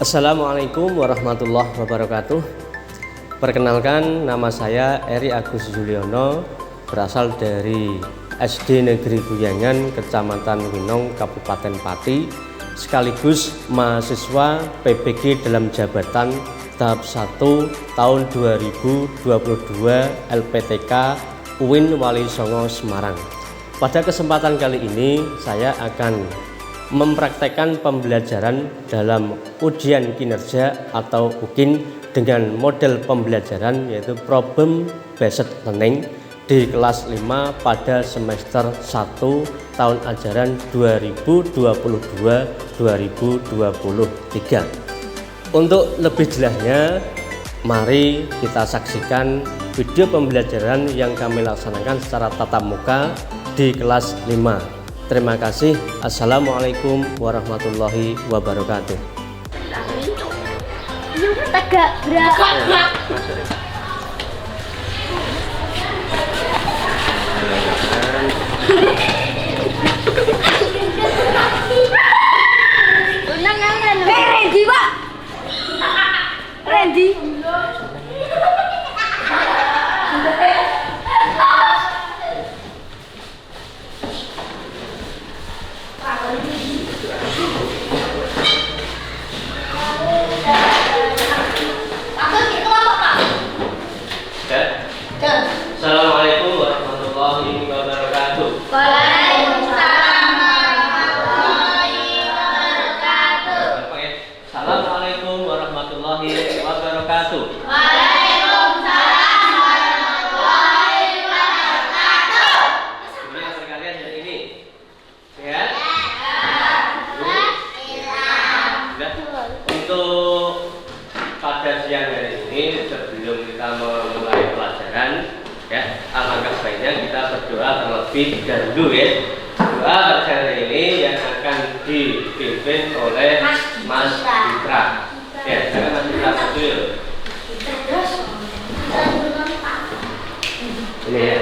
Assalamualaikum warahmatullahi wabarakatuh. Perkenalkan, nama saya Eri Agus Juliono, berasal dari SD Negeri Buyangan, Kecamatan Winong, Kabupaten Pati, sekaligus mahasiswa PBG dalam jabatan tahap 1 tahun 2022 LPTK UIN Wali Songo Semarang. Pada kesempatan kali ini saya akan mempraktekkan pembelajaran dalam ujian kinerja atau UKIN dengan model pembelajaran yaitu Problem Based Learning di kelas 5 pada semester 1 tahun ajaran 2022-2023. Untuk lebih jelasnya, mari kita saksikan video pembelajaran yang kami laksanakan secara tatap muka di kelas 5. Terima kasih. Assalamualaikum warahmatullahi wabarakatuh. Tegak berat. Randy, Pak. Randy. Assalamualaikum warahmatullahi wabarakatuh. Waalaikumsalam warahmatullahi wabarakatuh. Assalamualaikum warahmatullahi wabarakatuh. Waalaikumsalam warahmatullahi wabarakatuh. Gimana sekalian hari ini? Sehat? Untuk pada siang hari ini, sebelum kita memulai pelajaran, ya, alangkah baiknya kita berdoa terlebih dahulu, ya. Doa pada hari ini yang akan dipimpin oleh Mas Fitra. Ya, silakan Mas Fitra dulu. Ini ya.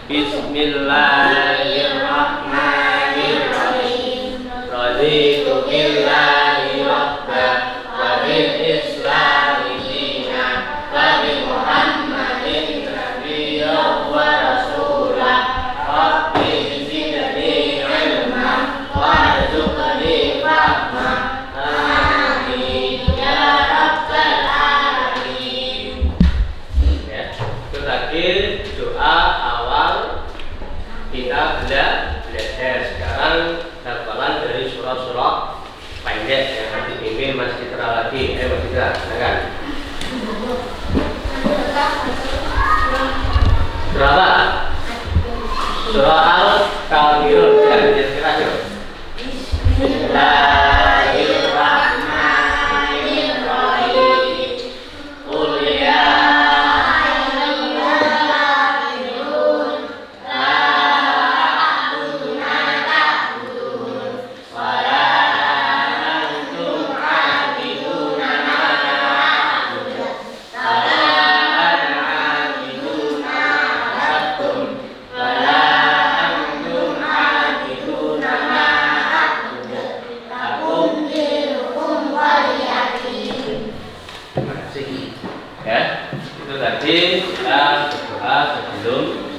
Bismillahirrahmanirrahim. Raditu billahi rabba wa bil islami dinan wa bi Muhammadin nabiyyan wa rasulah. Rabbi zidni ilman warzuqni fahma. Amin ya rabbal alamin. Ya, itu tadi doa awal kita belajar. Sekarang hafalan dari surah-surah pendek yang nanti dipimpin Mas Citra lagi. Mas Citra, silakan. Surah apa? Surah Al-Kafirun. Silakan. Bismillahirrahmanirrahim. Qul ya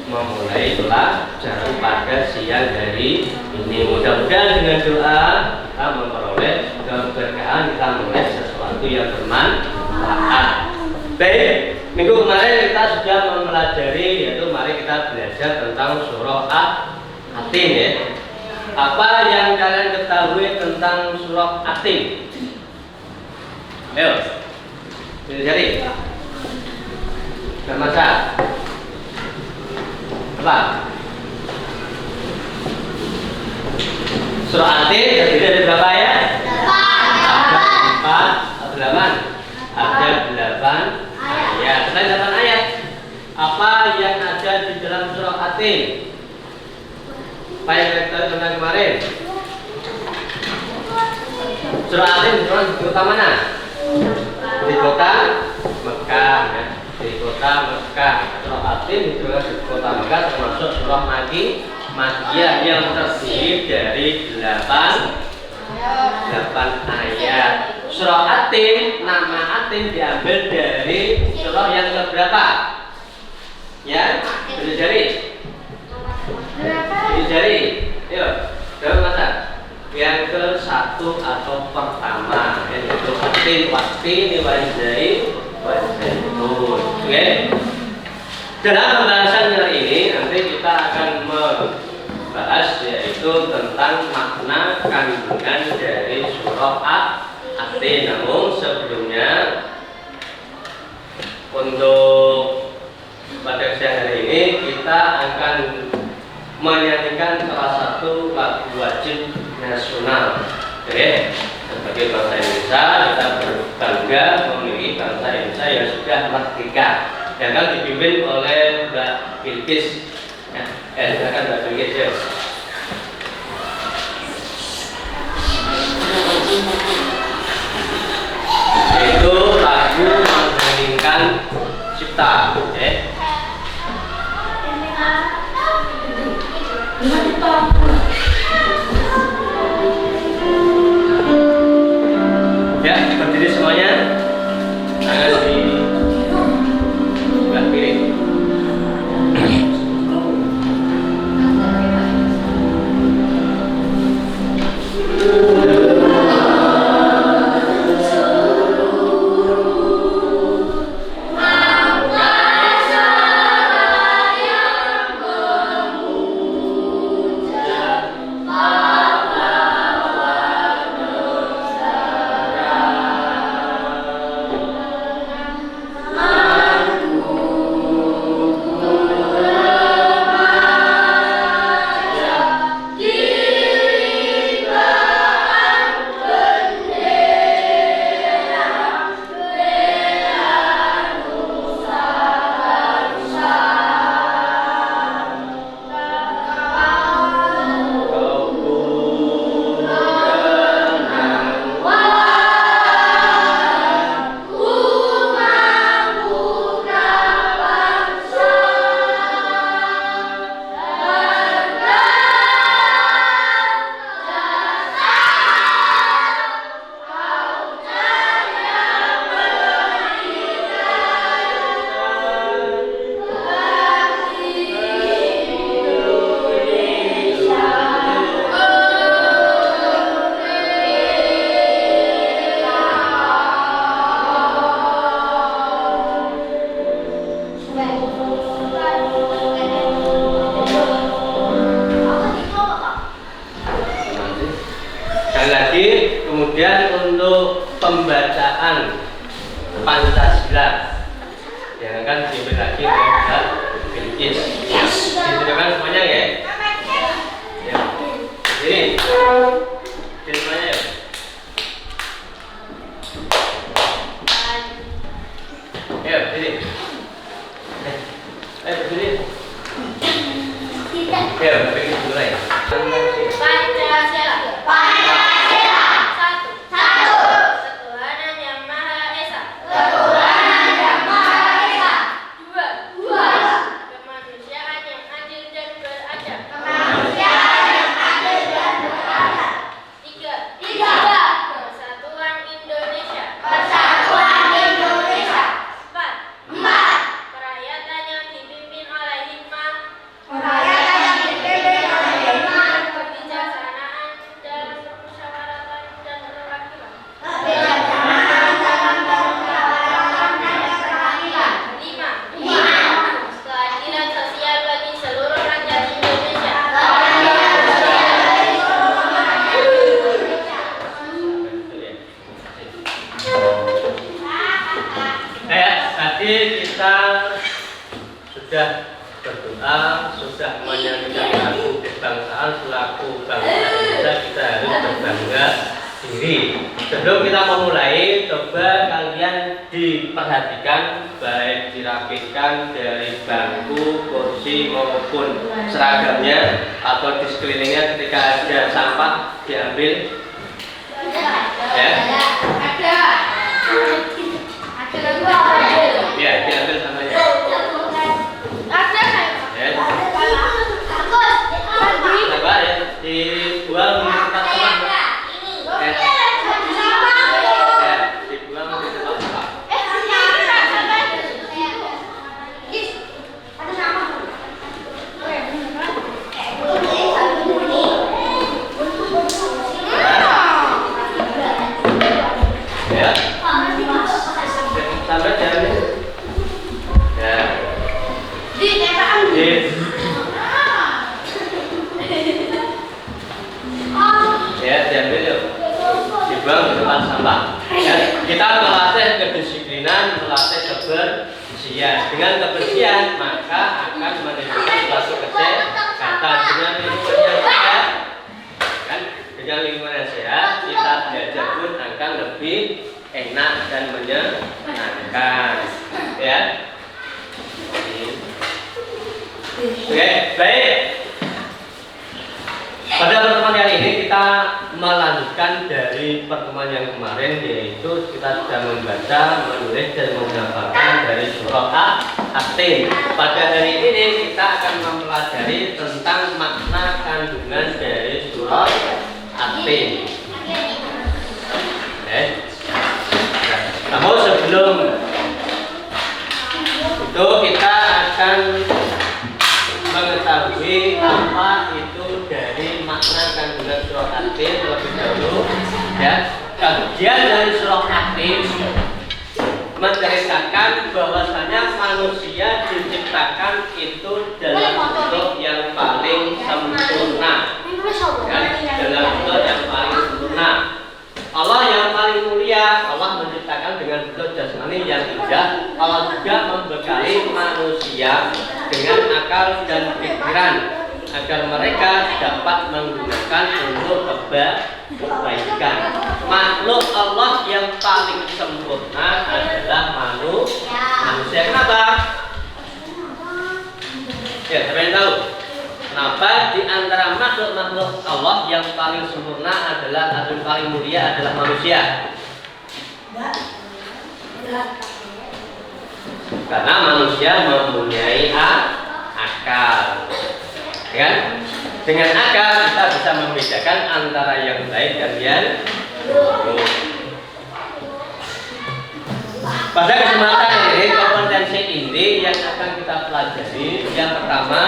memulai pelajaran pada siang hari ini. Mudah-mudahan dengan doa kita memperoleh keberkahan, kita melihat sesuatu yang bermanfaat. Baik, minggu kemarin kita sudah mempelajari, yaitu mari kita belajar tentang surah Al-Fatihah. Atin ya. Apa yang kalian ketahui tentang surah Atin? Ayo, cari. Nama saya. Apa? Surah Atin terdiri dari berapa ya? 8. Ada 8 ayat. Selain 8 ayat, apa yang ada di dalam surah Atin? Apa yang kita tentang kemarin? Surah Atin di kota mana? Di kota Mekah ya. Di kota Mekah. Surah Atin di kota Mekah termasuk surah Makkiyah yang terdiri dari 8 ayat. Surah Atin, nama Atin diambil dari surah yang keberapa? Ya, jari. Jari. Yuk, jawab masa. Yang ke-1 atau pertama, yaitu Atin, Waqtin, Wajai, Wajaitun. Oke. Dalam pembahasan kali ini nanti kita akan membahas yaitu tentang makna kandungan dari surah Atin. Namun sebelumnya untuk pada siang hari ini kita akan menyanyikan salah satu lagu wajib nasional. Oke, sebagai bangsa Indonesia kita berbangga memiliki bangsa Indonesia yang sudah merdeka, yang akan dipimpin oleh Mbak Bilqis. Silakan Mbak Bilqis ya. Itu lagu mengheningkan cipta. Ya, berdiri semuanya. Tangan di sebelah kiri. Kemudian untuk pembacaan Pancasila yang akan dipimpin lagi oleh Mbak Bilqis. Disilakan semuanya ya. Ya. Ini semuanya ya. Ya, sini. Sini. Ya, Bilqis mulai. Pancasila. Kemanusiaan yang adil dan beradab. 3. sudah berdoa, sudah menyanyikan lagu kebangsaan selaku bangsa Indonesia, kita harus berbangga diri. Sebelum kita memulai, coba kalian diperhatikan, baik dirapikan dari bangku, kursi maupun seragamnya atau di sekelilingnya. Ketika ada sampah diambil, ya, ya diambil samanya. Coba ya dibuang di tempat sampah. Dibuang di tempat sampah. Ya, sampai jalan. Ya. Ya, diambil yuk. Dibuang di tempat sampah. Ya, kita melatih kedisiplinan, melatih kebersihan. Dengan kebersihan maka akan menimbulkan suatu kesehatan. Dengan lingkungan yang sehat, kan? Dengan lingkungan yang sehat, kita belajar pun akan lebih enak dan menyenangkan. Ya. Oke, baik. Pada pertemuan kali ini kita melanjutkan dari pertemuan yang kemarin, yaitu kita sudah membaca, menulis dan menghafalkan dari surah At-Tin. Pada hari ini kita akan mempelajari tentang makna kandungan dari surah At-Tin. Namun sebelum itu kita akan mengetahui apa itu dari makna kandungan surah At-Tin terlebih dahulu. Ya, kajian dari surah At-Tin menceritakan bahwasanya manusia diciptakan itu dalam bentuk yang paling sempurna. Ya, dalam bentuk yang paling sempurna. Allah yang paling mulia, Allah menciptakan dengan bentuk jasmani yang indah. Allah juga membekali manusia dengan akal dan pikiran agar mereka dapat menggunakan untuk kebaikan. Makhluk Allah yang paling sempurna adalah manusia. Kenapa? Ya, siapa yang tahu? Kenapa di antara makhluk-makhluk Allah yang paling sempurna adalah atau paling mulia adalah manusia? Karena manusia mempunyai akal. Ya? Dengan akal kita bisa membedakan antara yang baik dan yang buruk. Pada kesempatan ini kompetensi inti yang akan kita pelajari yang pertama,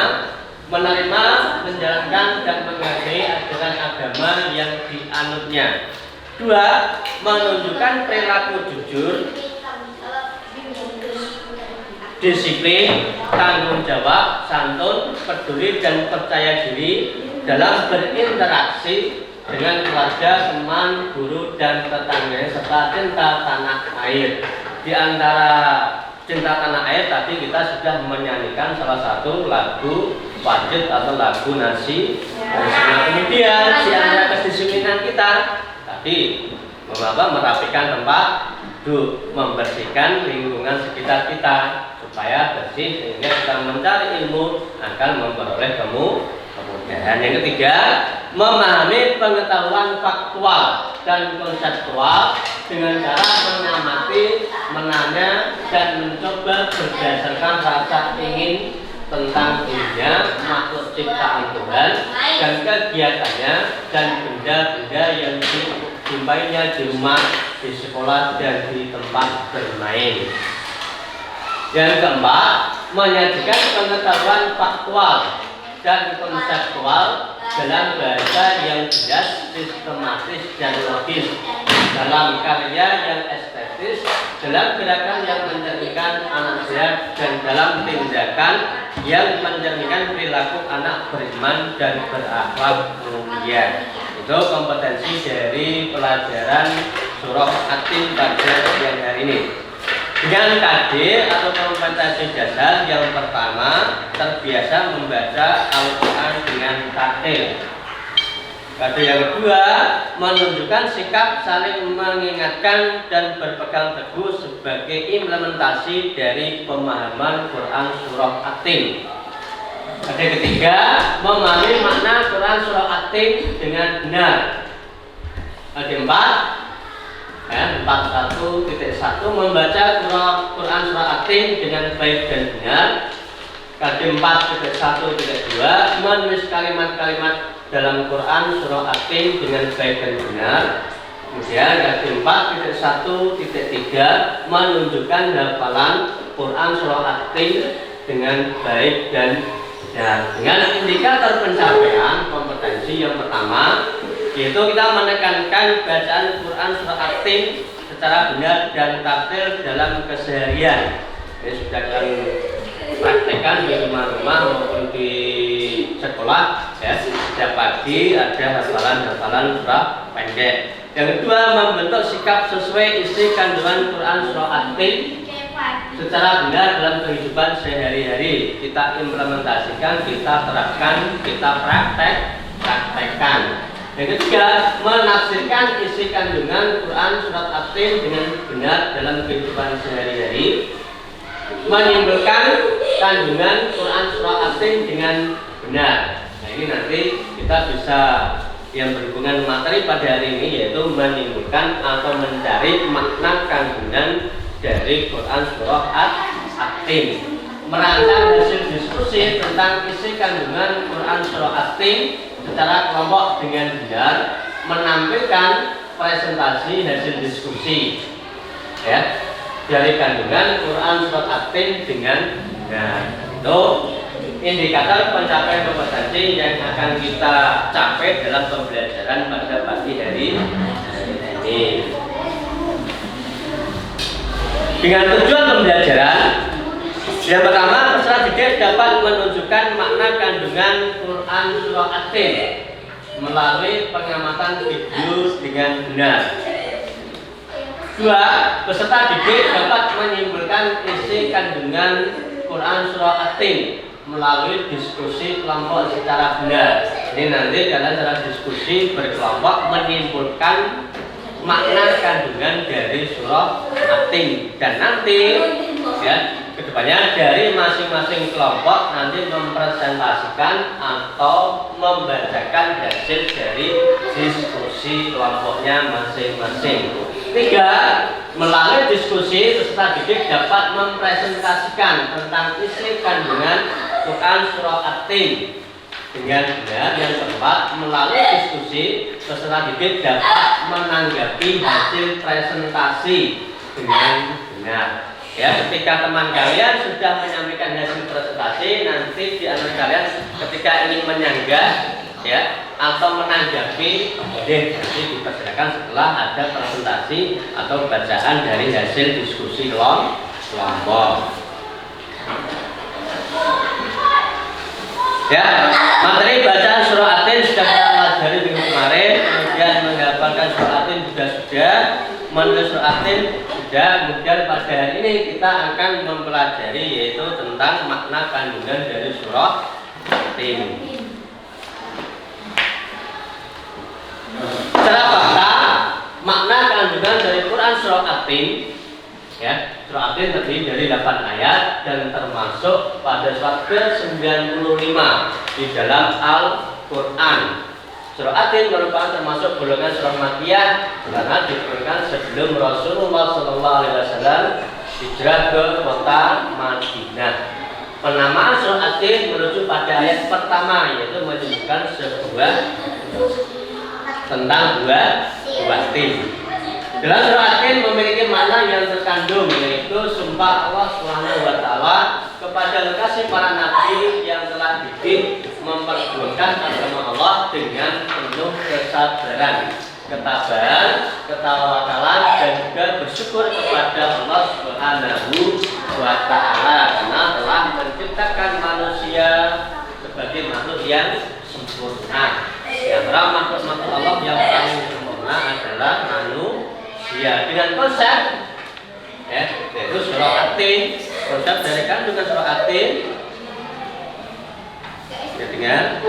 menerima, menjalankan dan menghargai ajaran agama yang dianutnya. Dua, menunjukkan perilaku jujur, disiplin, tanggung jawab, santun, peduli dan percaya diri dalam berinteraksi dengan keluarga, teman, guru dan tetangga serta cinta tanah air. Di antara cinta tanah air tadi kita sudah menyanyikan salah satu lagu wajib atau lagu nasi. Nah, kemudian di antara kedisiplinan kita tadi merapikan tempat duduk, membersihkan lingkungan sekitar kita supaya bersih sehingga kita mencari ilmu akan memperoleh kemudahan. Yang ketiga, memahami pengetahuan faktual dan konseptual dengan cara mengamati, menanya dan mencoba berdasarkan rasa ingin tentang dirinya, makhluk ciptaan Tuhan dan kegiatannya dan benda-benda yang dijumpainya di rumah, di sekolah dan di tempat bermain. Yang keempat, menyajikan pengetahuan faktual dan konseptual dalam bahasa yang jelas, sistematis dan logis, dalam karya yang estetis, dalam gerakan yang mencerminkan manusia dan dalam tindakan yang mencerminkan perilaku anak beriman dan berakhlak mulia. Itu kompetensi dari pelajaran surah At-Tin pada siang hari ini. Dengan KD atau kompetisi dasar yang pertama terbiasa membaca Al-Quran dengan tartil. KD yang kedua menunjukkan sikap saling mengingatkan dan berpegang teguh sebagai implementasi dari pemahaman Quran surah At-Tin. KD ketiga memahami makna Quran surah At-Tin dengan benar. KD 41.1 membaca Quran surah At-Tin dengan baik dan benar. KD 4.1.2 menulis kalimat-kalimat dalam Quran surah At-Tin dengan baik dan benar. Kemudian KD 4.1.3 menunjukkan hafalan Quran surah At-Tin dengan baik dan benar. Dengan indikator pencapaian kompetensi yang pertama, yaitu kita menekankan bacaan Quran surah At-Tin secara benar dan tartil dalam keseharian. Ini sudah kalian praktekkan di rumah-rumah maupun di sekolah, ya. Setiap pagi ada hafalan-hafalan surah pendek. Yang kedua, membentuk sikap sesuai isi kandungan Quran surah At-Tin secara benar dalam kehidupan sehari-hari. Kita implementasikan, kita terapkan, kita praktekkan. Yang ketiga, menafsirkan isi kandungan Quran surat At-Tin dengan benar dalam kehidupan sehari-hari. Menimbulkan kandungan Quran surah At-Tin dengan benar. Nah, ini nanti kita bisa yang berhubungan materi pada hari ini, yaitu menimbulkan atau mencari makna kandungan dari Quran surah At-Tin. Merancang hasil diskusi tentang isi kandungan Quran surah At-Tin secara kelompok dengan benar, menampilkan presentasi hasil diskusi, ya, dari kandungan Quran surat At-Tin dengan benar. Itu indikator pencapaian kompetensi yang akan kita capai dalam pembelajaran pada pagi hari ini. Dengan tujuan pembelajaran yang pertama, peserta didik dapat menunjukkan makna kandungan Quran surah At-Tin melalui pengamatan video dengan benar. Dua, peserta didik dapat menyimpulkan isi kandungan Quran surah At-Tin melalui diskusi kelompok secara benar. Ini nanti kalian secara diskusi berkelompok menyimpulkan makna kandungan dari surah At-Tin, dan nanti, ya, kedepannya dari masing-masing kelompok nanti mempresentasikan atau membacakan hasil dari diskusi kelompoknya masing-masing. Tiga, melalui diskusi peserta didik dapat mempresentasikan tentang isi kandungan Quran surah At-Tin dengan benar. Yang keempat, melalui diskusi peserta didik dapat menanggapi hasil presentasi dengan benar. Ya, ketika teman kalian sudah menyampaikan hasil presentasi, nanti di antara kalian ketika ingin menyanggah, ya, atau menanggapi, nanti dipersilakan setelah ada presentasi atau bacaan dari hasil diskusi kelompok. Ya, materi bacaan surah At-Tin sudah kita pelajari minggu kemarin, kemudian menghafalkan surah At-Tin juga sudah, menulis surah At-Tin sudah. Kemudian pada hari ini kita akan mempelajari yaitu tentang makna kandungan dari surah At-Tin. Secara fakta, makna kandungan dari Quran surah At-Tin, ya, surah At-Tin terdiri dari 8 ayat dan termasuk pada surat ke-95 di dalam Al-Quran. Surah At-Tin merupakan termasuk golongan surah Makkiyah karena diturunkan sebelum Rasulullah SAW hijrah ke kota Madinah. Penamaan surah At-Tin merujuk pada ayat pertama, yaitu menyebutkan sebuah tentang buah tin. Dalam surah At-Tin memiliki makna yang terkandung, yaitu sumpah Allah SWT kepada lekasih para nabi yang telah didik memperjuangkan agama Allah dengan penuh kesabaran, ketabahan, ketawakalan, dan juga bersyukur kepada Allah SWT karena telah menciptakan manusia sebagai makhluk yang sempurna. Di antara makhluk-makhluk Allah yang paling sempurna adalah manusia. Dengan konsep ya, yaitu surah At-Tin. Konsep dari kandungan surah At-Tin ya dengan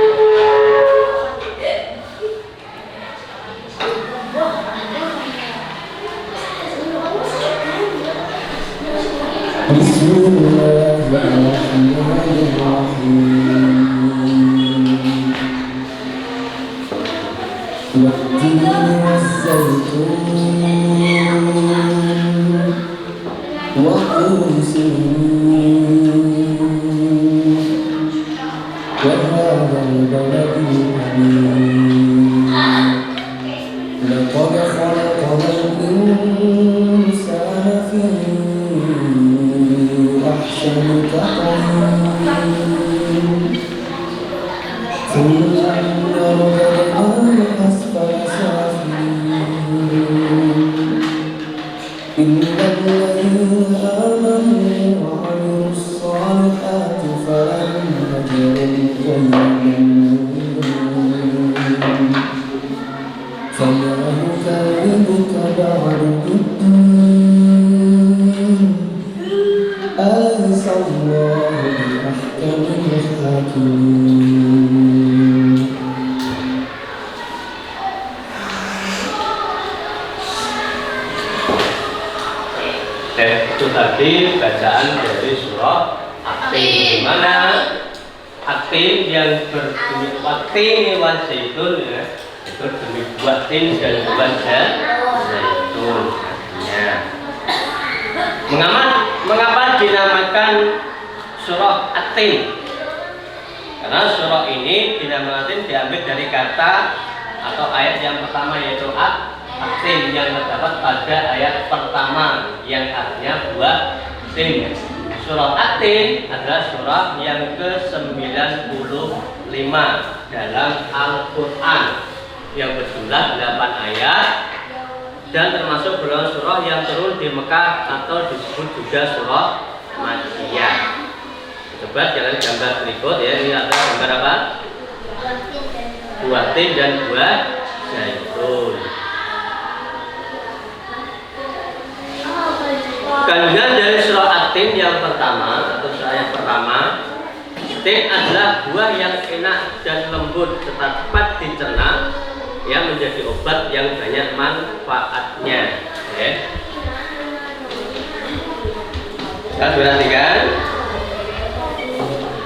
Bismillahirrahmanirrahim. والتين والزيتون وطور سينين وهذا البلد الأمين لقد خلقنا الإنسان في أحسن تقويم ثم رددناه أسفل سافلين إلا الذين آمنوا وعملوا الصالحات فلهم أجر غير ممنون فما يكذبك بعد بالدين أليس الله بأحكم الحاكمين. Itu tadi bacaan dari surah At-Tin, di mana At-Tin yang berbunyi Wat-Tini waz-Zaitun ya, itu demi buat tin dan buat zaitun artinya. Mengapa dinamakan surah At-Tin? Karena surah ini dinamakan diambil dari kata atau ayat yang pertama yaitu At-Tin yang terdapat pada ayat pertama yang artinya buah tin. Surah At-Tin adalah surah yang ke-95 dalam Al-Quran yang berjumlah 8 ayat dan termasuk golongan surah yang turun di Mekah atau disebut juga surah Makkiyah. Coba jalan gambar berikut ya, ini ada gambar apa? Buah tin dan buah zaitun. Kandungan dari surah At-Tin yang pertama atau surah yang pertama, tin adalah buah yang enak dan lembut serta cepat dicerna yang menjadi obat yang banyak manfaatnya. Kita perhatikan,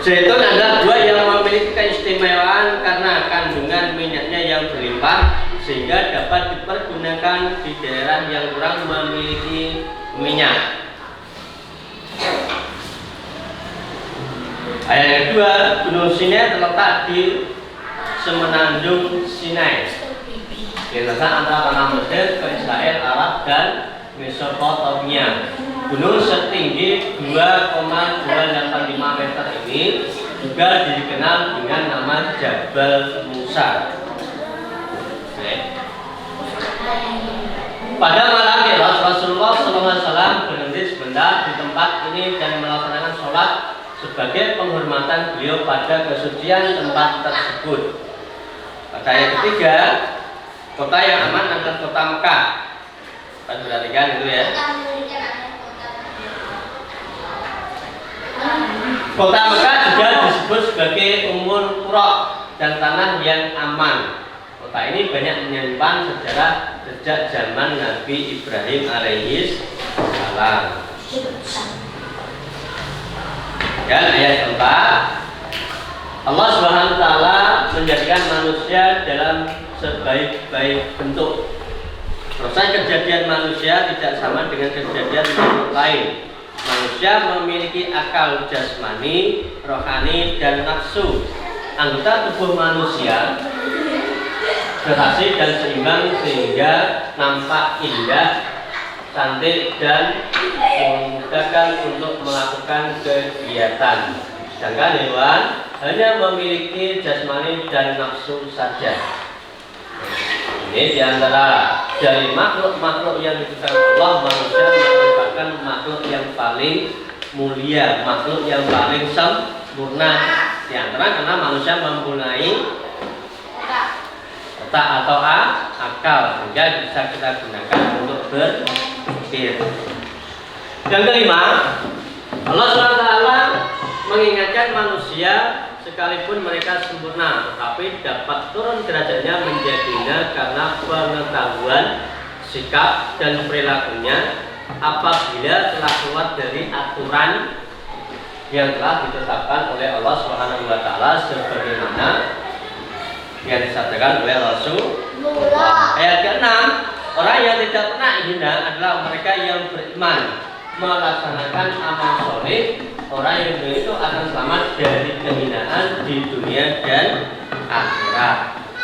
zaitun adalah buah yang memiliki keistimewaan karena kandungan minyaknya yang berlimpah sehingga dapat dipergunakan di daerah yang kurang memiliki minyak. Ayat yang kedua, Gunung Sinai terletak di semenanjung Sinai, yang terletak antara tanah Mesir ke Israel, Arab dan Mesopotamia. Gunung setinggi 2,285 meter ini juga dikenal dengan nama Jabal Musa. Pada malam Mi'raj, Rasulullah SAW berhenti sebentar di tempat ini dan melaksanakan sholat sebagai penghormatan beliau pada kesucian tempat tersebut. Pada ayat ketiga, kota yang aman adalah kota Mekah. Kita perhatikan itu ya. Kota Mekah juga disebut sebagai Ummul Qura dan tanah yang aman. Kota ini banyak menyimpan sejarah sejak zaman Nabi Ibrahim alaihi salam. Dan ayat keempat, Allah Subhanahu wa taala menjadikan manusia dalam sebaik-baik bentuk. Proses kejadian manusia tidak sama dengan kejadian makhluk lain. Manusia memiliki akal jasmani, rohani, dan nafsu. Anggota tubuh manusia berhasil dan seimbang sehingga nampak indah, cantik, dan memudahkan untuk melakukan kegiatan. Sedangkan hewan hanya memiliki jasmani dan nafsu saja. Ini diantara dari makhluk-makhluk yang diciptakan Allah, manusia merupakan makhluk yang paling mulia, makhluk yang paling sempurna. Di antara karena manusia mempunyai otak atau akal sehingga bisa kita gunakan untuk berpikir. Yang kelima, Allah SWT mengingatkan manusia sekalipun mereka sempurna, tapi dapat turun derajatnya menjadi hina karena pengetahuan, sikap dan perilakunya apabila telah keluar dari aturan yang telah ditetapkan oleh Allah Subhanahu wa taala sebagaimana yang disabdakan oleh Rasulullah. Ayat ke-6, orang yang tidak pernah hina adalah mereka yang beriman, melaksanakan amal soleh. Orang yang begitu akan selamat dari kehinaan di dunia dan akhirat.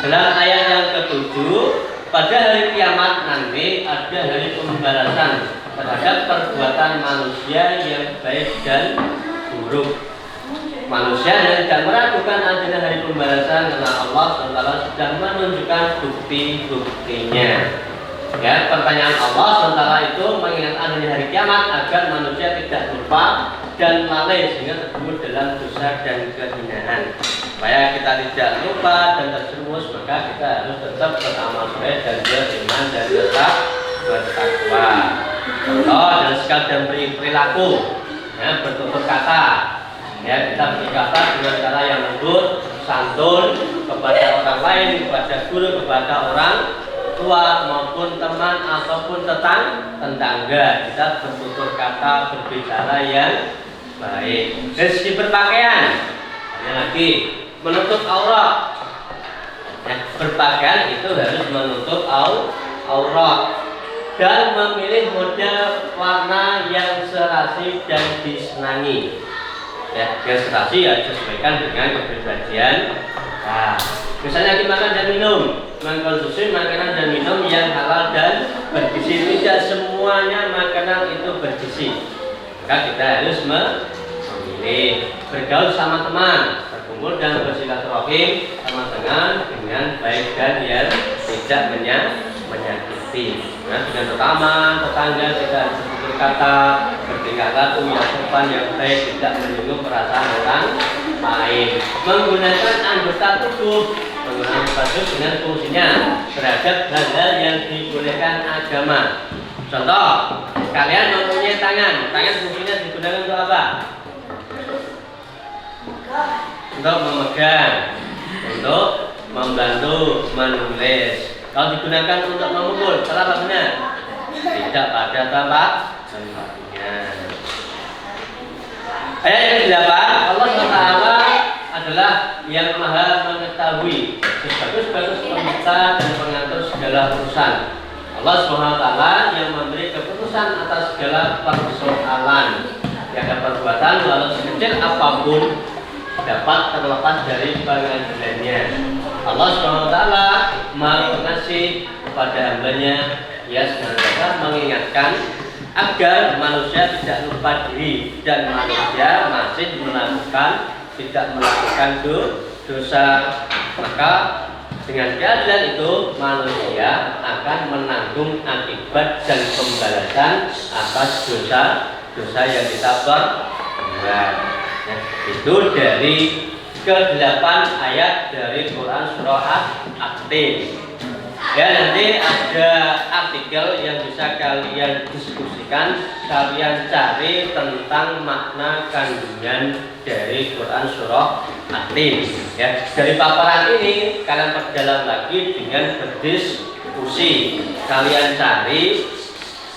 Dalam ayat yang ke-7, pada hari kiamat nanti ada hari pembalasan terhadap perbuatan manusia yang baik dan buruk. Manusia yang tidak meragukan adanya hari pembalasan karena Allah SWT sudah menunjukkan bukti-buktinya. Ya, pertanyaan Allah SWT itu mengingat adanya hari kiamat agar manusia tidak lupa dan lalai sehingga terjebak dalam dosa dan kehinaan. Supaya kita tidak lupa dan terjerumus, maka kita harus tetap beramal soleh dan beriman dan tetap bertakwa. Contoh dan sikap dan perilaku, ya, bertutur kata. Ya, kita berkata dengan cara yang lembut, santun kepada orang lain, kepada guru, kepada orang tua maupun teman ataupun tetangga. Kita bertutur kata, berbicara yang baik. Dari segi berpakaian, ada lagi menutup aurat. Ya, berpakaian itu harus menutup aurat dan memilih model warna yang serasi dan disenangi. Ya, yang serasi ya disesuaikan dengan kepribadian. Nah, misalnya dimakan dan minum, mengkonsumsi makanan dan minum yang halal dan bergizi. Tidak semuanya makanan itu bergizi. Maka kita harus memilih. Bergaul sama teman, berkumpul dan bersilaturahim sama dengan baik dan yang tidak menyakiti. Nah, dengan tetangga kita bertutur kata, bertingkah laku yang sopan, yang baik, tidak menyinggung perasaan orang lain. Menggunakan anggota tubuh dengan fungsinya terhadap hal-hal yang dibolehkan agama. Contoh, kalian mempunyai tangan fungsinya digunakan untuk apa? Untuk memegang, untuk membantu menulis. Kalau digunakan untuk memukul, salah apa benar? Tidak pada tempatnya. Ayat yang ke-8, Allah SWT adalah yang maha mengetahui sebagus-bagus pencipta dan pengatur segala urusan. Allah SWT yang memberi keputusan atas segala persoalan. Yang ada perbuatan walau sekecil apapun dapat terlepas dari pengadilannya. Allah SWT Maha Pengasih kepada hambanya. Ia senantiasa mengingatkan agar manusia tidak lupa diri dan manusia masih tidak melakukan dosa. Maka dengan keadilan itu manusia akan menanggung akibat dan pembalasan atas dosa yang kita perbuat. Ya, itu dari ke-8 ayat dari Quran surah At-Tin. Ya, nanti ada artikel yang bisa kalian diskusikan, kalian cari tentang makna kandungan dari Quran surah At-Tin. Ya, dari paparan ini kalian perdalam lagi dengan berdiskusi. Kalian cari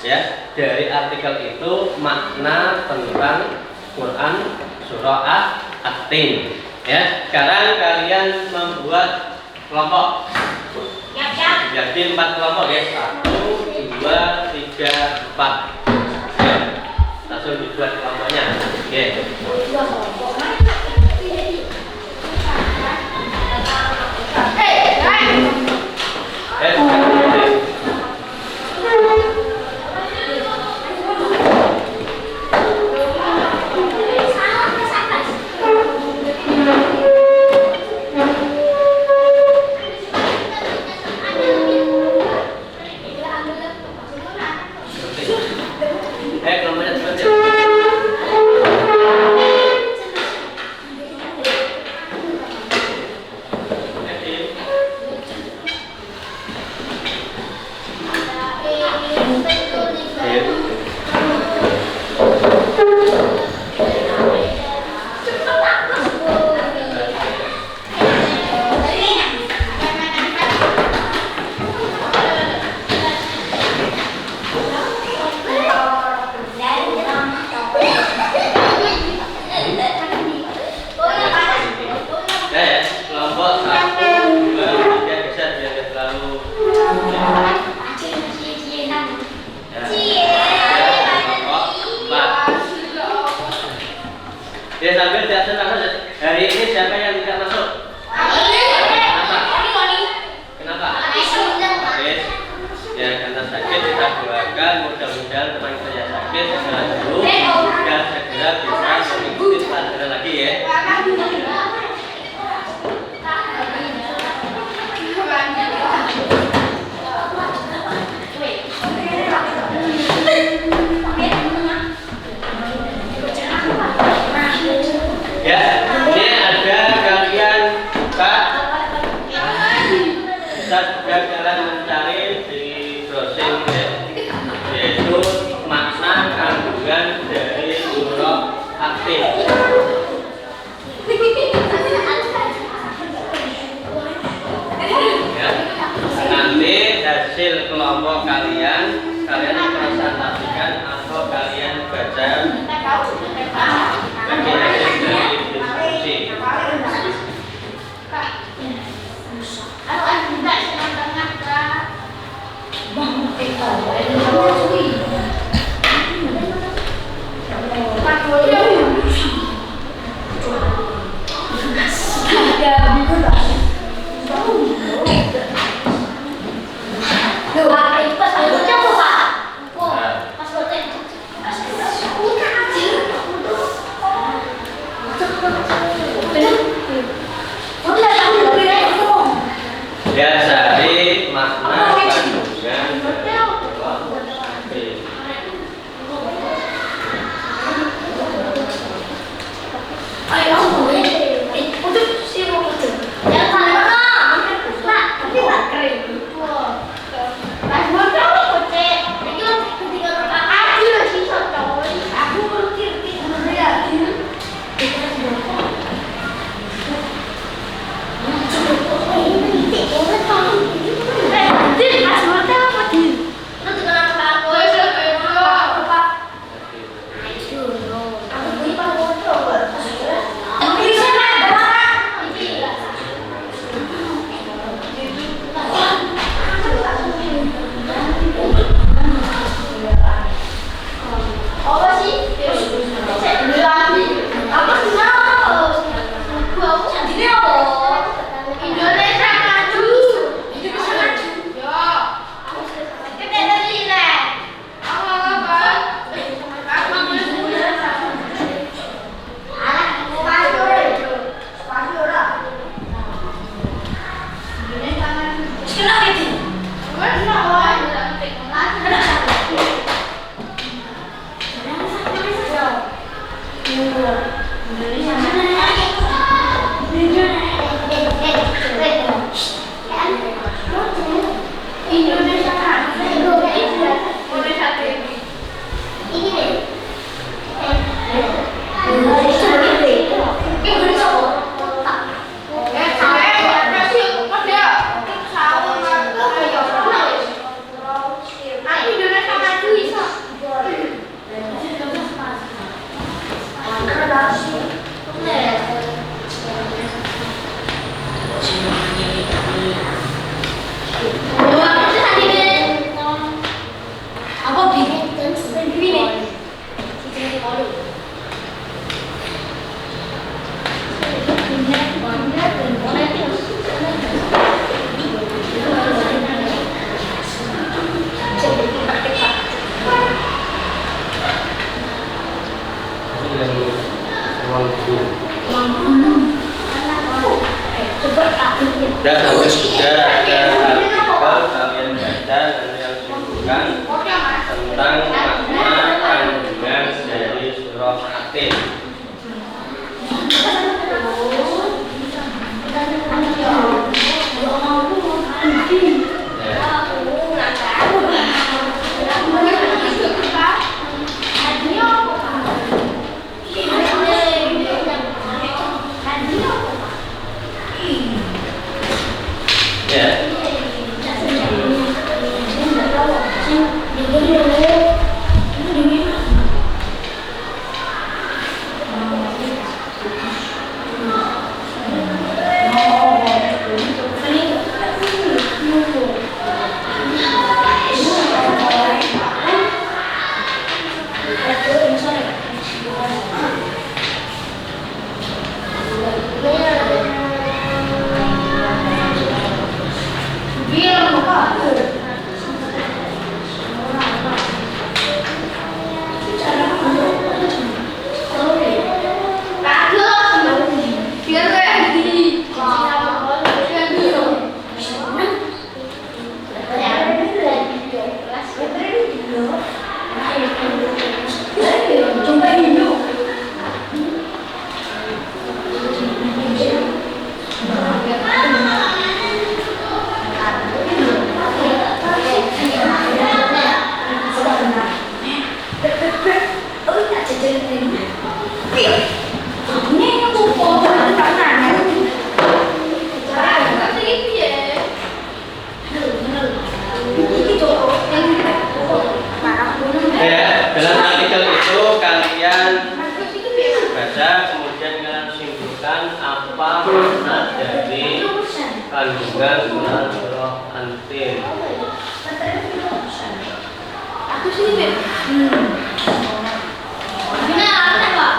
ya dari artikel itu makna tentang Quran surah At-Tin. Ya, sekarang kalian membuat kelompok. Jadi 4 kelompok ya. 1, 2, 3, 4. Ya. Langsung dibuat kelompoknya. Oke. pernah sakit kita doakan mudah-mudahan teman saya sakit segera dulu dan segera bisa mengikuti pelajaran lagi ya. Ya, ini ada kalian buka, bisa juga kalian mencari di browsing ya, yaitu makna kandungan dari huruf aktif. Ya, nanti hasil kelompok kalian presentasikan atau kalian baca bagi hasil dari diskusi. Ya, cari makna kandungan dari huruf aktif. Dan harus juga ada artikel kalian baca dan yang disebutkan tentang makna kandungan dari huruf aktif. Cobain dulu. Ya, dalam artikel itu kalian baca kemudian kalian simpulkan apa makna dari kandungan Quran surah An-Tin. Aku sini, Beb. Gimana apa, Pak?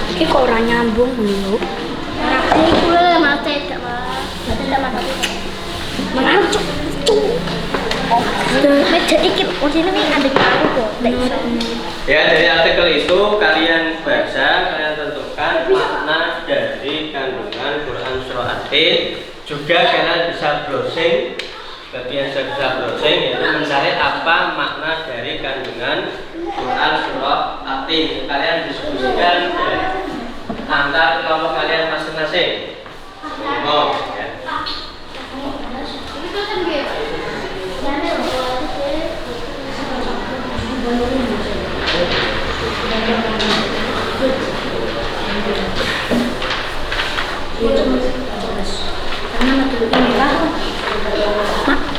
Ini kok orang nyambung dulu. Ini kula mate tak mah. Tidak mata. Mana cuk. Meja dikit. Oh sini nih ada aku kok. Ya, dari artikel itu kalian baca, kalian tentukan makna dari kandungan Quran surah An-Tin. Juga kalian bisa browsing, kalian bisa browsing yaitu mencari apa makna dari kandungan Quran surah An-Tin. Kalian diskusikan antar kelompok kalian masing-masing. Oh, ya.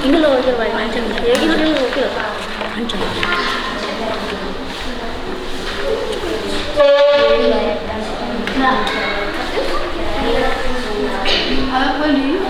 Ini loh, coba macam. Ya ini dulu, macam. Apa nih?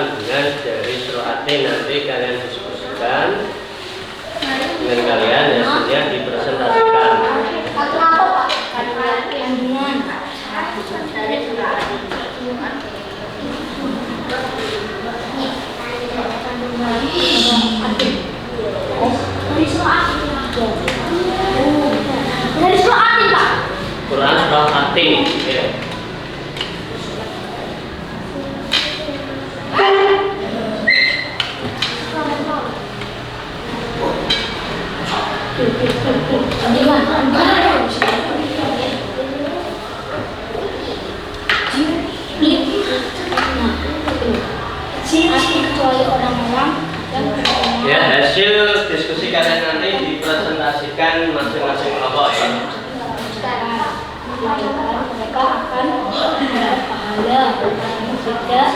kandungan dari Suroatin nanti kalian diskusikan dengan kalian, hasilnya dipresentasikan. Atau apa Pak? Kandungan. Dari Suroatin Pak. Quran Suroatin. Ya. Kecuali orang-orang yang Ya, hasil diskusi kalian nanti dipresentasikan masing-masing kelompok ya. sekarang mereka akan mendapat pahala tidak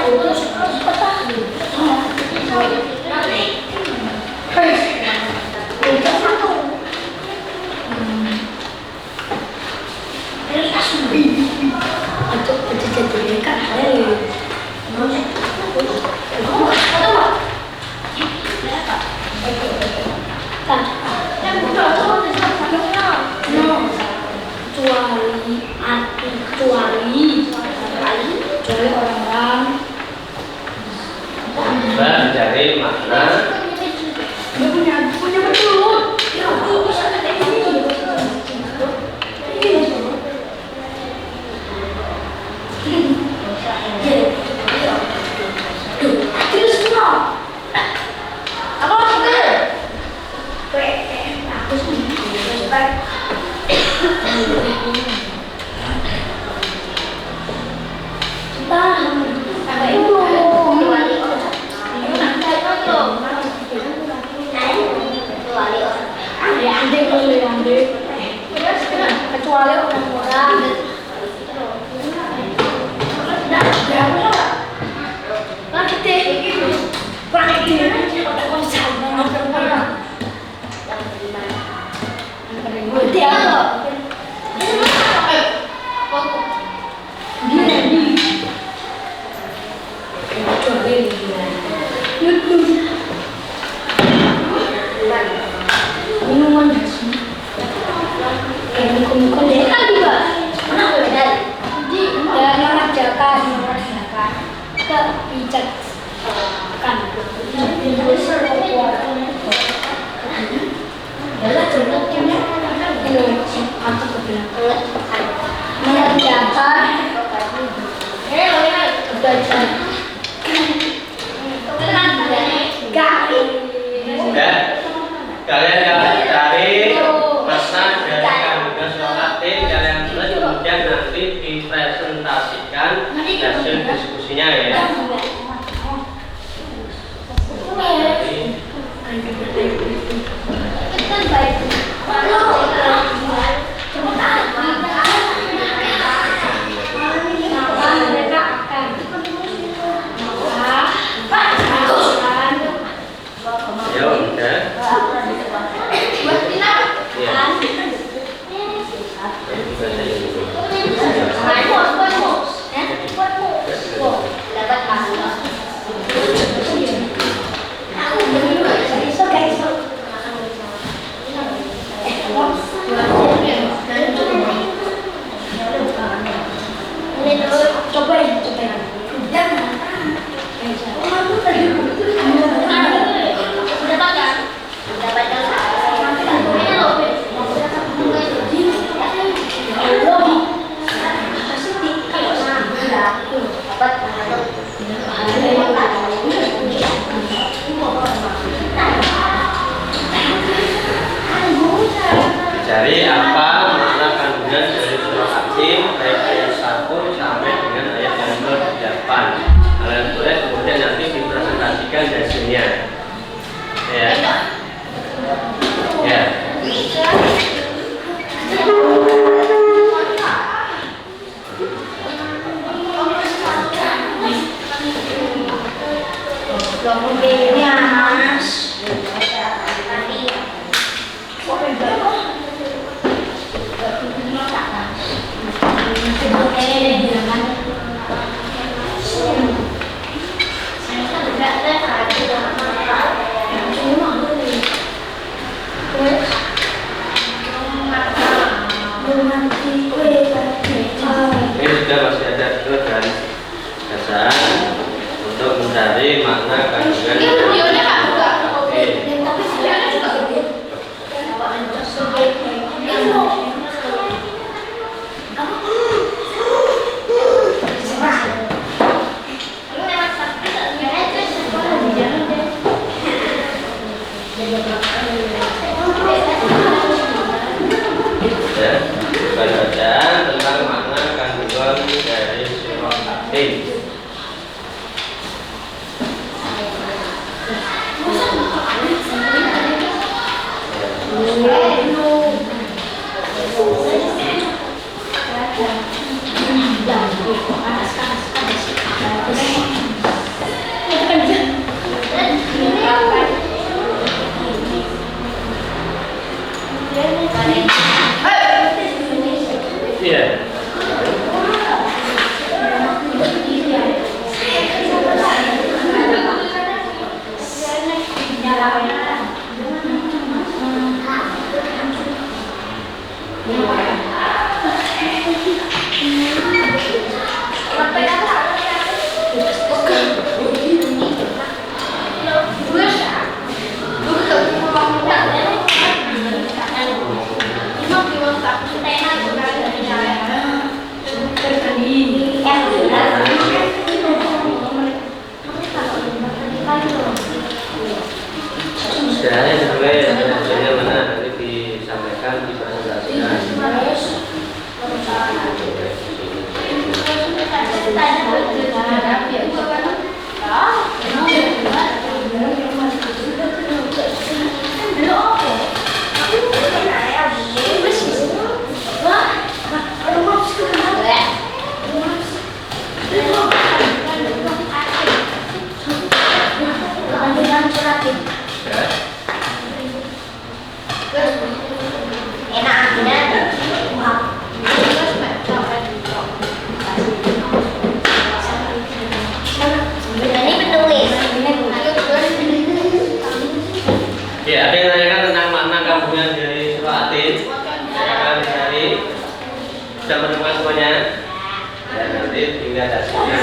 putus kecuali orang-orang Coba mencari makna punya betul. Terus semua. Apa maksudnya? Kecuali orang-orang minuman dan mengerjakan kebijakan ya. Kalian yang cari makna dari kandungan Suroatin kalian tulis, kemudian nanti dipresentasikan hasil diskusinya ya. Ya udah. Cari apa makna kandungan dari Suroatin baik ayat 1 sampai dengan ayat yang ke-8. Kalian tulis, kemudian nanti dipresentasikan hasilnya. Ya. Ya. dari makna kandungan ya, bukan bacaan tentang makna kandungan dari surah Atin. Iya. Sebenarnya sebenarnya mana nanti disampaikan dipresentasikan. Ya, ada yang tanyakan tentang makna kandungan dari surah Atin. Saya akan mencari sudah menemukan semuanya. Dan nanti tinggal hasilnya.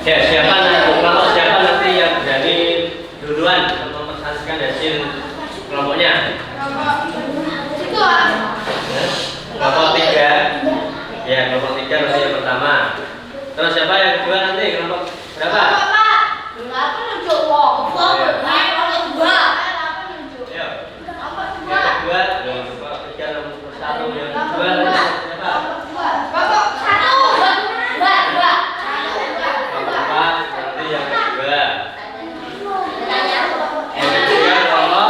Ya, siapa nanti yang berani duluan untuk mempresentasikan hasil kelompoknya? Kelompok 3. Ya, kelompok 3 nanti yang pertama. Terus siapa yang kedua nanti? Kelompok berapa? Ayo. Yang kedua, kelompok 3 nomor 1 yang kedua siapa? Yang kedua, yang ketiga kelompok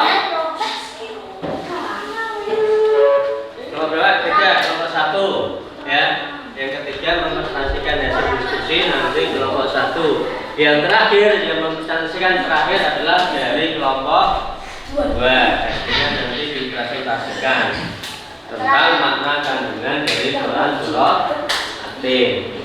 berapa? Kelompok 1 ya. Yang ketiga mempresentasikan hasil diskusi nanti kelompok 1. Yang terakhir yang mempresentasikan terakhir adalah dari kelompok 2. Artinya nanti dipresentasikan tentang makna kandungan dari surah Atin.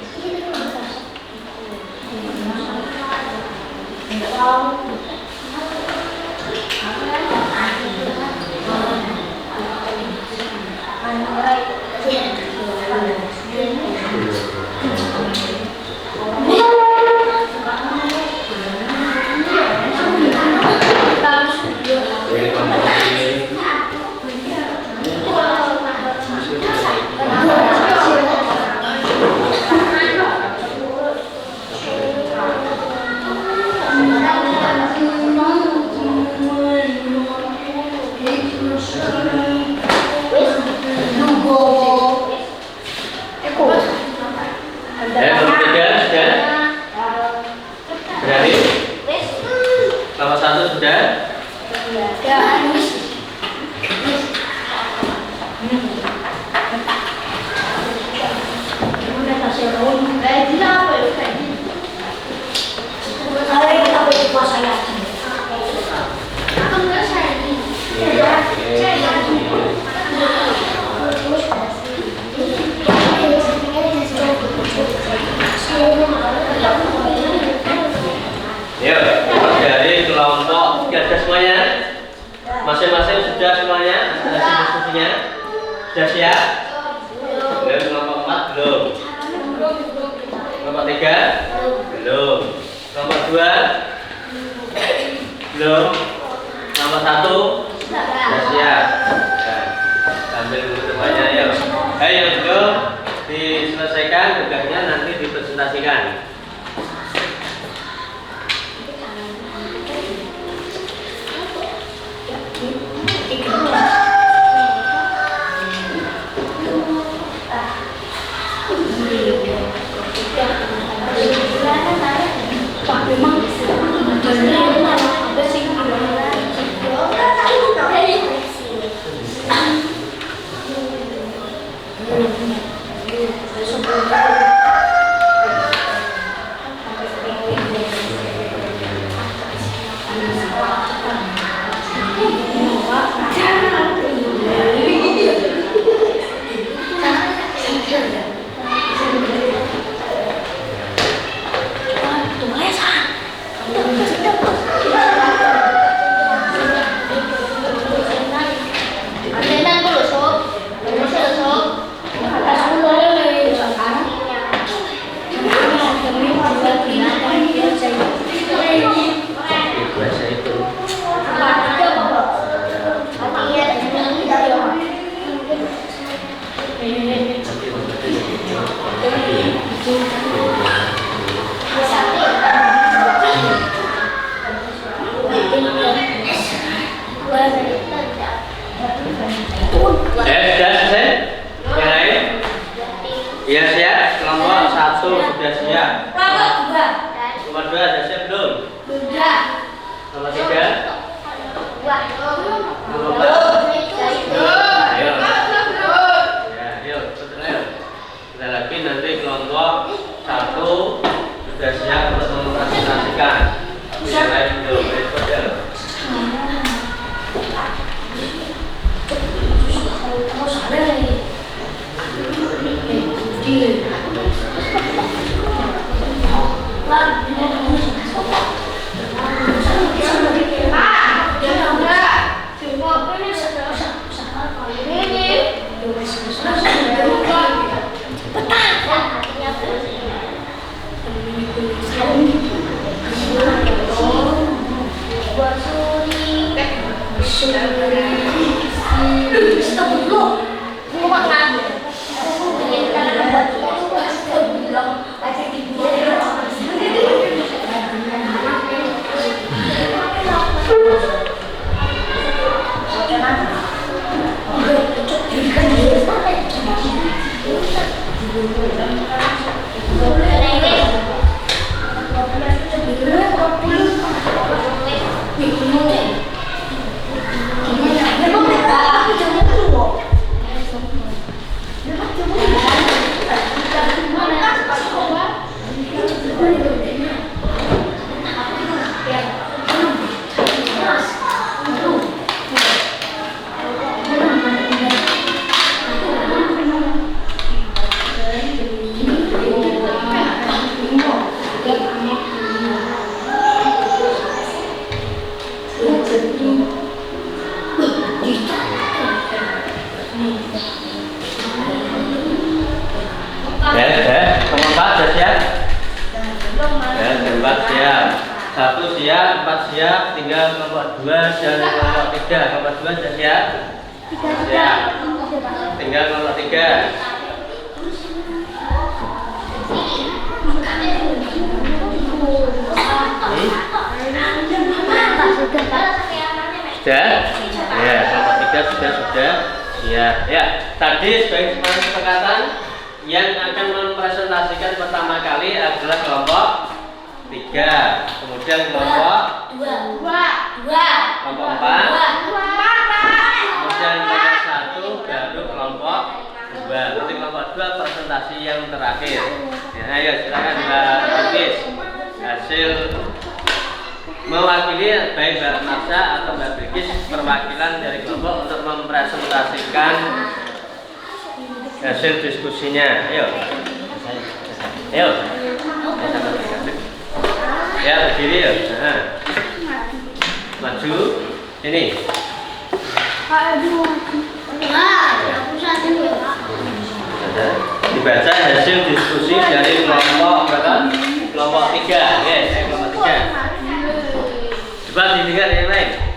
Yuk, dari kelompok 3 ada semuanya. Masing-masing sudah semuanya hasil diskusinya. Sudah siap? Belum. Kelompok 4 belum. Kelompok 3 belum. Kelompok 2 belum. Kelompok 1 sudah siap. Nah, sambil dulu semuanya yuk. Yang belum diselesaikan tugasnya nanti dipresentasikan. Ya siap, kelompok 1 sudah siap. Kelompok 2 sudah siap belum? Kelompok 3? Kelompok 4? Ayo. Ya, yuk, betul. Kita lagi nanti kelompok 1 sudah siap untuk mempresentasikan. Yang lain belum, betul. Satu siap, 4 siap, tinggal kelompok 2 dan kelompok 3. Kelompok 2 sudah siap? Siap. Tinggal kelompok 3. Sudah? Ya, kelompok 3 sudah siap. Ya, tadi sebagai kesepakatan yang akan mempresentasikan pertama kali adalah kelompok 3, kemudian kelompok 2, kelompok 4, kemudian kelompok 1, baru kelompok 2. Nanti kelompok 2 presentasi yang terakhir. Ya, ayo silakan Mbak Agis hasil mewakili baik Mbak Marsha atau Mbak Bilkis perwakilan dari kelompok untuk mempresentasikan hasil diskusinya. Ayo. Ayo. Ya, berdiri ya. Nah. Maju. Ini. Dibaca hasil diskusi dari kelompok berapa? Kelompok 3. Ya, kelompok 3. Coba dilihat yang lain.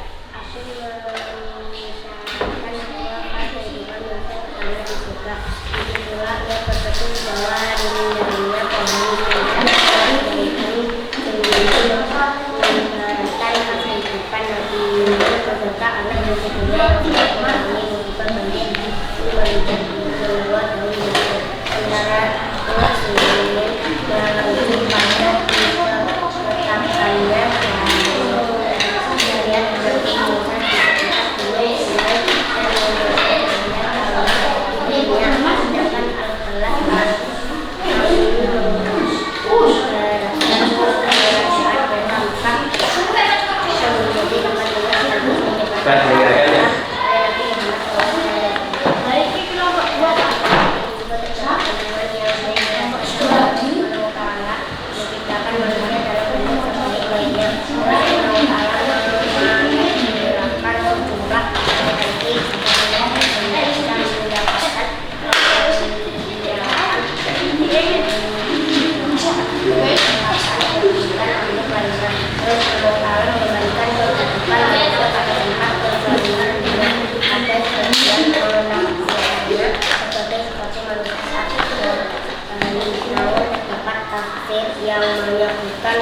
yang menyebutkan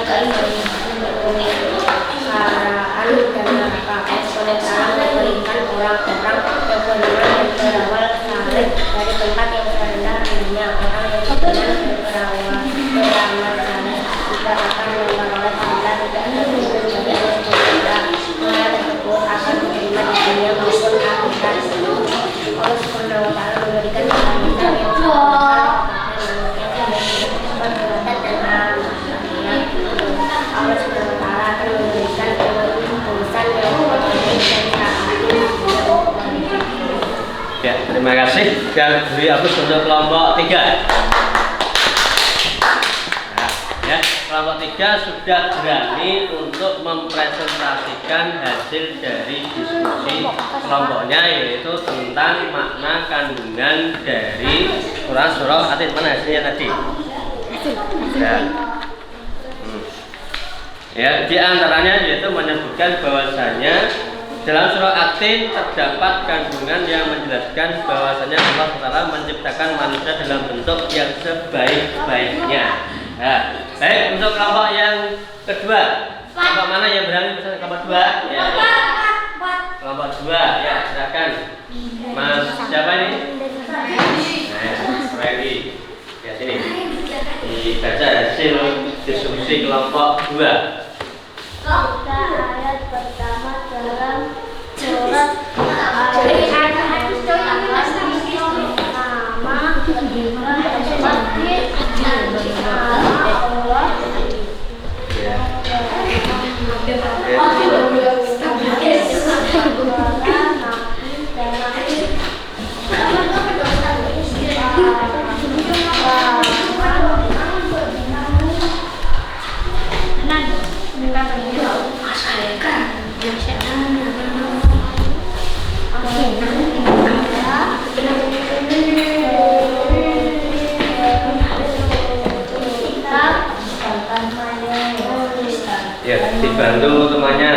kesetaraan dan KS sementara memberikan orang-orang kebenaran yang berawal saleh dari tempat yang terendah dunia. Orang yang benar berawal saleh juga akan memperoleh pahala tidak terhitung dari Allah SWT. Orang tersebut akan menerima di dunia maupun akhirat. Allah SWT memberikan keselamatan yang ya, terima kasih. Dan beri hapus untuk kelompok 3. Nah, ya, kelompok 3 sudah berani untuk mempresentasikan hasil dari diskusi kelompoknya, yaitu tentang makna kandungan dari Quran surah Atin. Mana hasilnya tadi? Ya. Ya, di antaranya yaitu menyebutkan bahwasanya dalam surah Atin terdapat kandungan yang menjelaskan bahwasanya Allah Taala menciptakan manusia dalam bentuk yang sebaik-baiknya. Nah, baik, untuk kelompok yang kedua, kelompok mana yang berani misalnya kelompok 2? Ya, kelompok 2, ya silakan. Mas siapa ini? Nah, Freddy. Ya sini. Dibaca hasil diskusi kelompok 2. Ayat pertama dalam surat ya, dibantu temannya.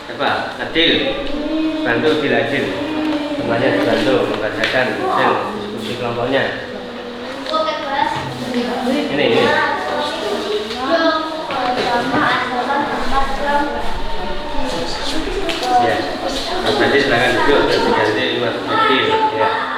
Coba, Adil, bantu Adil. Temannya dibantu membacakan hasil diskusi kelompoknya. Ini. Ya, Mas Adil silakan duduk dan diganti Mas Adil. Ya.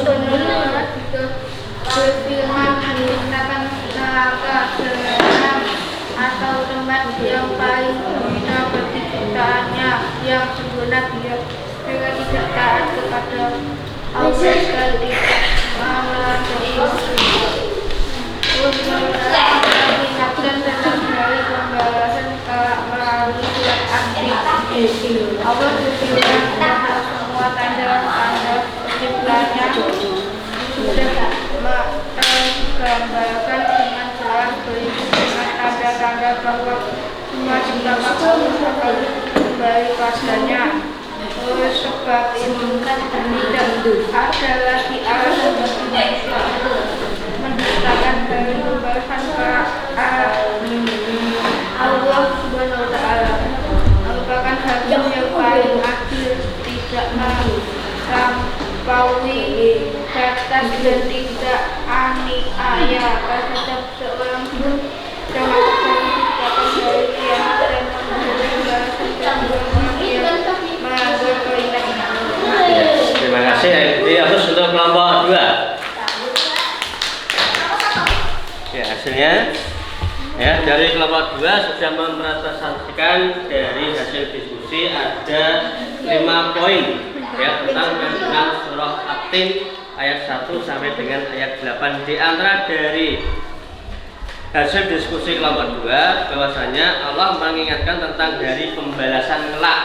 benar itu berfirman menggunakan neraka jahanam atau tempat yang paling hina bagi ciptaannya yang sebenarnya dengan tidak taat kepada Allah dan tidak memerangi mengingatkan tentang hari pembalasan melalui surat An-Nisa. Allah berfirman bahwa semua tanda-tanda penciptanya sudah tergambarkan dengan jelas berikut dengan tanda-tanda bahwa semua jumlah makhluk akan kembali padanya. Sebab itu tidak ada lagi alasan bagi manusia mendustakan dari pembalasan Allah Subhanahu wa Ta'ala. Merupakan hakim yang paling adil, tidak melampaui batas dan tidak aniaya terhadap seorang pun, termasuk dari diciptakan dari kiamat dan memberi balasan kedua yang melanggar perintahnya. Terima kasih. Dihapus untuk kelompok 2. Ya, hasilnya ya dari kelompok 2 sudah merepresentasikan dari hasil diskusi ada 5 poin ya tentang surah At-Tin ayat 1 sampai dengan ayat 8. Di antara dari hasil diskusi kelompok 2 bahwasanya Allah mengingatkan tentang dari pembalasan kelak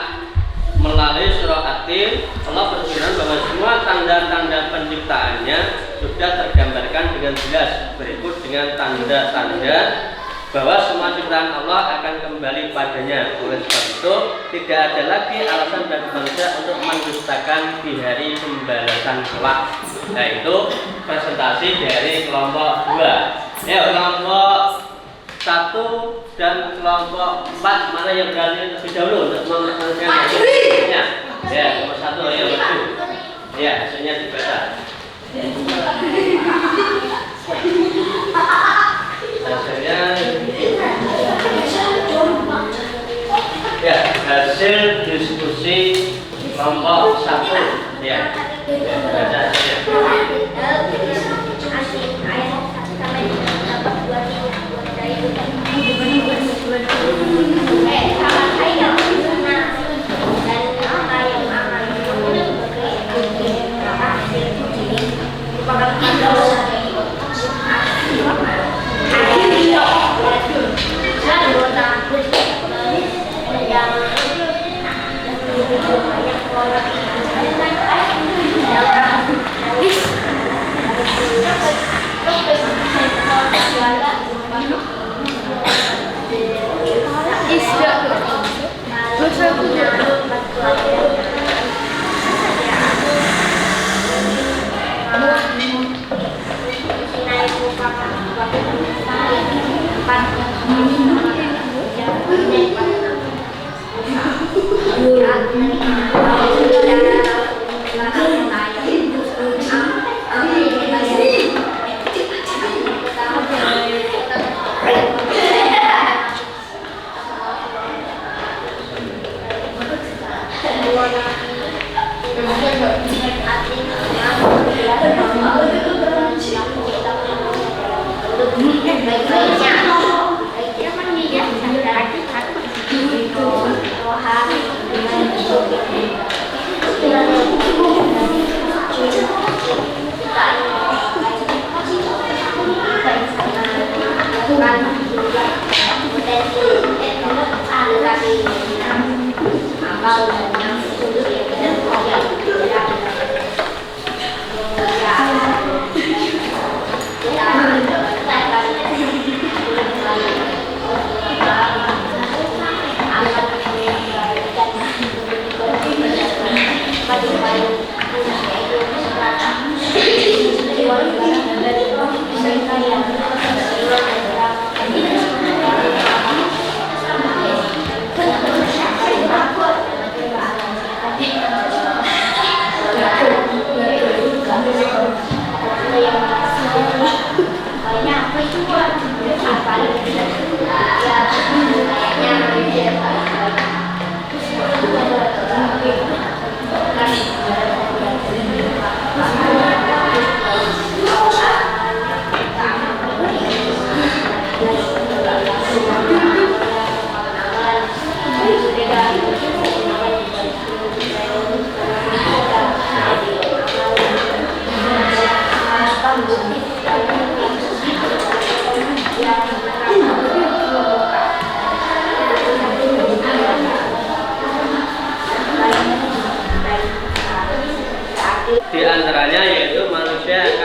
melalui surah At-Tin. Allah berfirman bahwa semua tanda-tanda penciptaannya sudah tergambarkan dengan jelas berikut dengan tanda-tanda bahwa semua ciptaan Allah akan kembali padanya. Oleh sebab itu tidak ada lagi alasan bagi manusia untuk mendustakan di hari pembalasan kelak. Nah, itu presentasi dari kelompok 2. Ya, kelompok 1 dan kelompok 4 mana yang berani lebih dahulu untuk meneruskan hasilnya? Ya, nomor 1 yang maju. Ya, hasilnya dibaca. Hasilnya ya, hasil diskusi kelompok 1 ya. Baca hasilnya.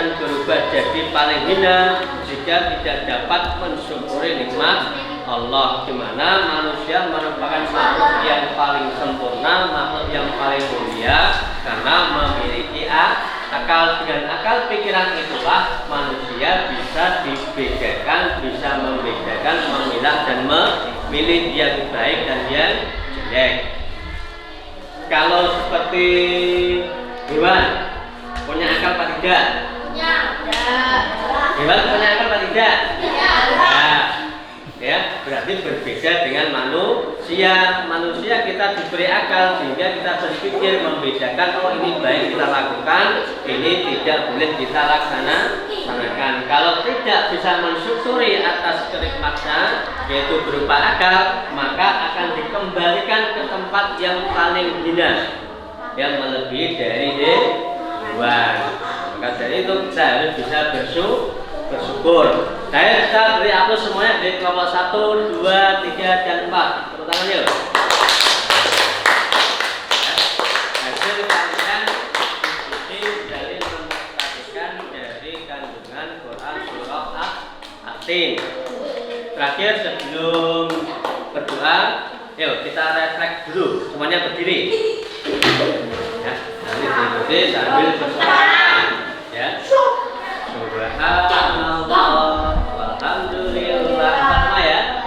akan berubah jadi paling hina jika tidak dapat mensyukuri nikmat Allah, di mana manusia merupakan makhluk yang paling sempurna, makhluk yang paling mulia karena memiliki akal. Dengan akal pikiran itulah manusia bisa dibedakan, bisa membedakan, memilah dan memilih yang baik dan yang jelek. Kalau seperti hewan punya akal apa tidak? Hewan punya akal apa tidak? Ya, berarti berbeda dengan manusia. Manusia kita diberi akal sehingga kita berpikir membedakan, oh ini baik kita lakukan, ini tidak boleh kita laksanakan. Kalau tidak bisa mensyukuri atas kenikmatan yaitu berupa akal, maka akan dikembalikan ke tempat yang paling hina, yang melebihi dari hewan. Maka dari itu kita harus bisa bersyukur. Saya bisa beri aplaus semuanya dari kelompok 1, 2, 3, dan 4. Tepuk tangan yuk. Hasil kalian ikuti dari memperhatikan dari kandungan Quran surah At-Tin. Terakhir sebelum berdoa, yuk kita refleks dulu. Semuanya berdiri. Ya, nanti diikuti sambil bersorak. Ya. Subhanallah, walhamdulillah. Sama ya.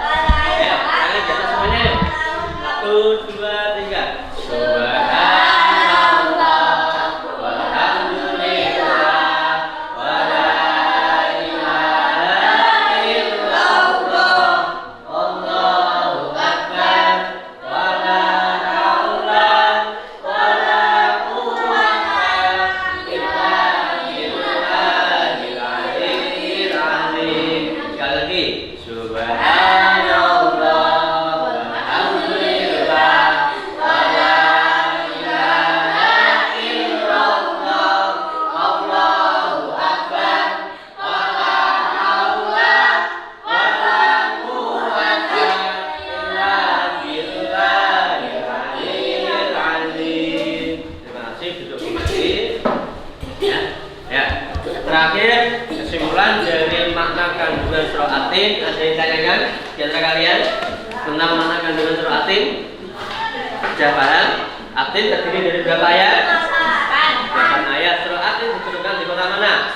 Ya, tangan di atas semuanya yuk. 1, 2, 3. Subhanallah, walhamdulillah, wala ilaha illallah, Allahu akbar, wala haula wala quwwata illa billahil aliyyil azim. Sekali lagi. Subhanallah, walhamdulillah, wala ilaha illallah, Allahu akbar, wala haula wala quwwata illa billahil aliyyil azim. Terima kasih, duduk kembali. Ya. Terakhir kesimpulan dari makna kandungan surah At-Tin. Ada yang tanyakan di antara kalian tentang makna kandungan surah At-Tin? Sudah paham? At-Tin terdiri dari berapa ayat? 8 ayat. Surah At-Tin diturunkan di kota mana?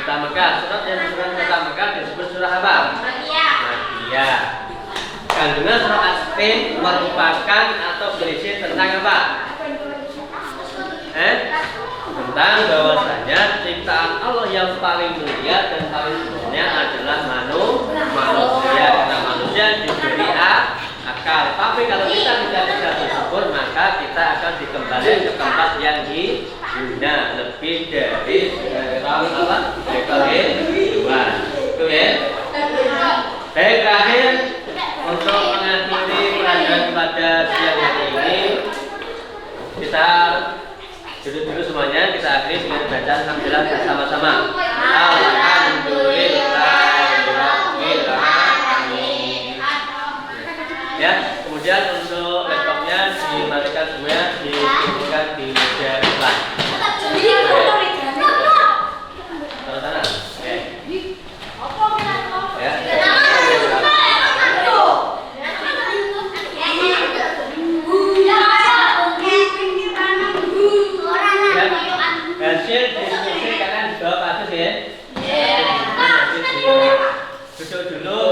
Kota Mekah. Surat yang diturunkan di kota Mekah disebut surah apa? Makkiyah. Kandungan surah At-Tin merupakan atau berisi tentang apa? Tentang bahwasanya ciptaan Allah yang paling mulia dan paling sempurna adalah manusia. Karena manusia diberi akal. Tapi kalau kita tidak bisa bersyukur, maka kita akan dikembalikan ke tempat yang hina, lebih dari hewan. Itu ya. Baik, terakhir untuk mengakhiri pelajaran pada siang hari ini, kita duduk dulu semuanya, kita akhiri dengan bacaan alhamdulillah bersama-sama. Alhamdulillahirabbil alamin. Ya, kemudian untuk laptopnya dimatikan semuanya, dikumpulkan di meja kelas. Taruh sana. Oke. Ya. Hasil diskusi kalian jawab apa sih ya? Duduk dulu,